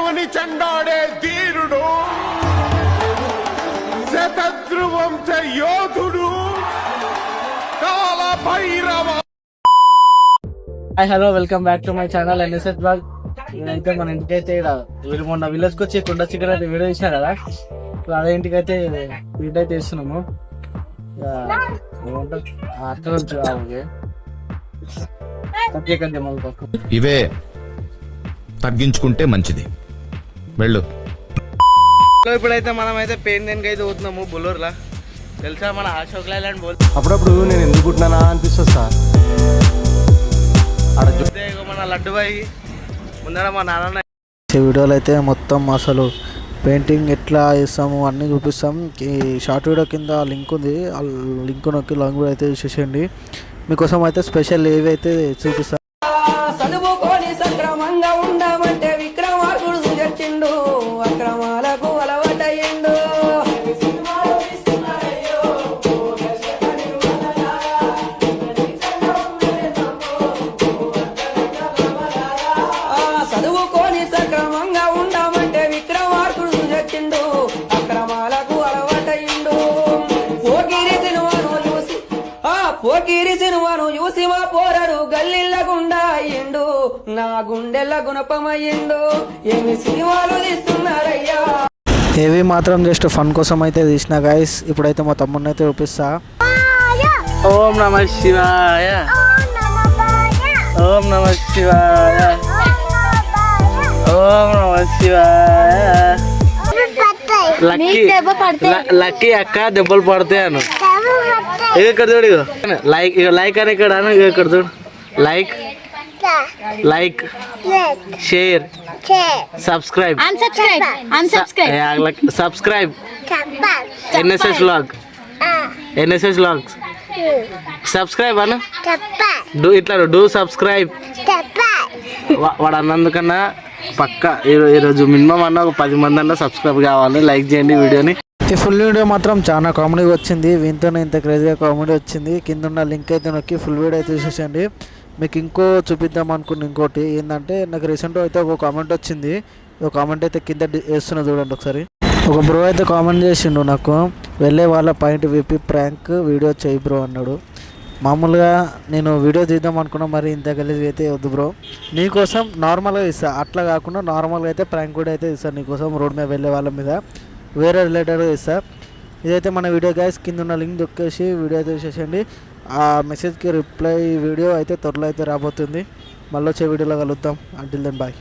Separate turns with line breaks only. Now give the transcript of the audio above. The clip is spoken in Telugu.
శత్రువుని చెండాడే ధీరుడు, శతద్రువంశ యోధుడు, కాల Bhairava.
Hi hello, welcome back to my channel NSS blog. నేనైతే మన ఇంటికైతే ఇక్కడ మొన్న విలేజ్కి వచ్చి కుండ చికెన్ అయితే వీడియో ఇచ్చిన కదా, అదే ఇంటికైతే వీడియో అయితే ఇస్తున్నాము.
ఇవే తగ్గించుకుంటే మంచిది. వెళ్ళు.
ఇప్పుడైతే మనం అయితే పెయింటింగ్ అయితే పోతున్నాము బుల్లూరులా. తెలుసా మన అశోక్ లైలాండ్ బోల్.
అప్పుడప్పుడు నేను ఎందుకు పుట్టినా అనిపిస్తుంది సార్.
మన లడ్డు బాయ్ ముందర మా నాన్న
వీడియోలో అయితే మొత్తం అసలు పెయింటింగ్ ఎట్లా వేస్తాము అన్నీ చూపిస్తాం. ఈ షార్ట్ వీడియో కింద లింక్ ఉంది, ఆ లింక్ నొక్కి లాంగ్ వీడియో అయితే చూసేయండి. మీకోసం అయితే స్పెషల్ ఏవైతే చూపిస్తాం.
చదువుకొని సక్రమంగా ఉండమంటే విక్రమార్కుడు సుజచ్చిండు, అక్రమాలకు అలవాటయ్యిండు. చదువుకొని సక్రమంగా ఉండమంటే విక్రమార్కుడు సుజచ్చిండు, అక్రమాలకు అలవాటయ్యిండు. పోకిరి సినిమాను చూసి మా పోరడు గల్లిళ్ళ గుండా అయ్యిండు, నా గుండెల గుణపమయ్యిండు. ఏమి సినిమాలు తీస్తున్నారయ్యా.
ఏవి మాత్రం జస్ట్ ఫన్ కోసం అయితే తీసిన గైస్. ఇప్పుడైతే మా తమ్ముడిని అయితే చూపిస్తా.
ఓం నమ శివాయ, ఓం నమ శివాయ, ఓం నమ శివాయ. లక్కీ అక్క దెబ్బలు పడతాయను. ఇక్కడ చూడు, లైక్ లైక్ అని ఇక్కడ ఇక్కడ చూడు. Like like share subscribe subscribe NSS vlog, NSS vlogs subscribe అన్న డూ, ఇట్లా డూ సబ్స్క్రైబ్. వాడు అన్నందుకన్నా పక్క ఈరోజు మినిమం అన్న ఒక 10 మంది అన్న సబ్స్క్రైబ్ కావాలి. లైక్ చేయండి వీడియోని.
ఈ ఫుల్ వీడియో మాత్రం చాలా కామెడీ వచ్చింది. వీంతోనే ఇంత క్రేజీగా కామెడీ వచ్చింది. కింద ఉన్న లింక్ అయితే నొక్కి ఫుల్ వీడియో అయితే చూసేసండి. మీకు ఇంకో చూపిద్దాం అనుకున్న ఇంకోటి ఏంటంటే, నాకు రీసెంట్గా అయితే ఒక కామెంట్ వచ్చింది. ఒక కామెంట్ అయితే కింద వేస్తున్నా చూడండి ఒకసారి. ఒక బ్రో అయితే కామెంట్ చేసిండు నాకు, వెళ్ళే వాళ్ళ పాయింట్ విపి ప్రాంక్ వీడియో చేయి బ్రో అన్నాడు. మామూలుగా నేను వీడియో తీద్దాం అనుకున్నా, మరి ఇంత గలీజ్ అయితే వద్దు బ్రో, నీకోసం నార్మల్గా ఇస్తా. అట్లా కాకుండా నార్మల్గా అయితే ప్రాంక్ వీడియో అయితే ఇస్తాను నీకోసం. రోడ్ మీద వెళ్ళే వాళ్ళ మీద వేరే రిలేటెడ్ ఇస్తా. ఇదైతే మన వీడియో గైస్. కింద ఉన్న లింక్ దొక్కేసి వీడియో అయితే చూసేయండి. ఆ మెసేజ్కి రిప్లై వీడియో అయితే త్వరలో అయితే రాబోతుంది. మళ్ళీ వచ్చే వీడియోలో కలుద్దాం. Until then bye.